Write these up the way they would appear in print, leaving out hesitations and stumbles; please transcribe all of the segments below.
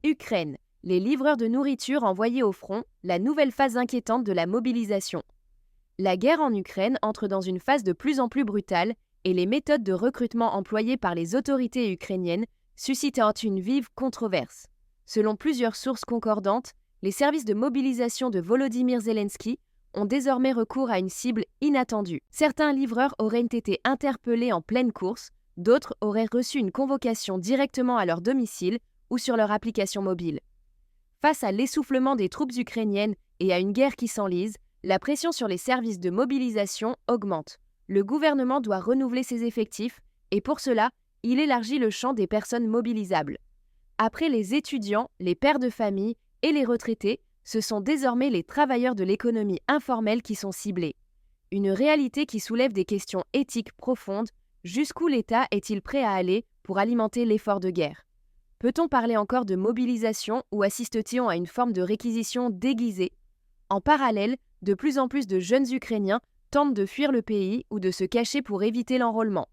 Ukraine. Les livreurs de nourriture envoyés au front, la nouvelle phase inquiétante de la mobilisation. La guerre en Ukraine entre dans une phase de plus en plus brutale et les méthodes de recrutement employées par les autorités ukrainiennes suscitent une vive controverse. Selon plusieurs sources concordantes, les services de mobilisation de Volodymyr Zelensky ont désormais recours à une cible inattendue. Certains livreurs auraient été interpellés en pleine course, d'autres auraient reçu une convocation directement à leur domicile ou sur leur application mobile. Face à l'essoufflement des troupes ukrainiennes et à une guerre qui s'enlise, la pression sur les services de mobilisation augmente. Le gouvernement doit renouveler ses effectifs et pour cela, il élargit le champ des personnes mobilisables. Après les étudiants, les pères de famille et les retraités, ce sont désormais les travailleurs de l'économie informelle qui sont ciblés. Une réalité qui soulève des questions éthiques profondes. Jusqu'où l'État est-il prêt à aller pour alimenter l'effort de guerre ? Peut-on parler encore de mobilisation ou assiste-t-on à une forme de réquisition déguisée ? En parallèle, de plus en plus de jeunes Ukrainiens tentent de fuir le pays ou de se cacher pour éviter l'enrôlement.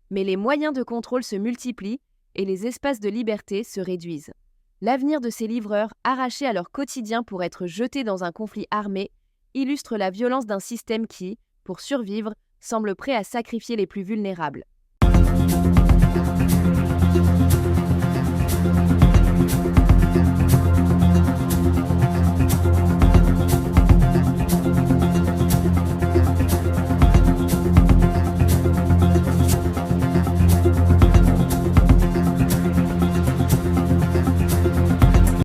Mais les moyens de contrôle se multiplient et les espaces de liberté se réduisent. L'avenir de ces livreurs, arrachés à leur quotidien pour être jetés dans un conflit armé, illustre la violence d'un système qui, pour survivre, semble prêt à sacrifier les plus vulnérables.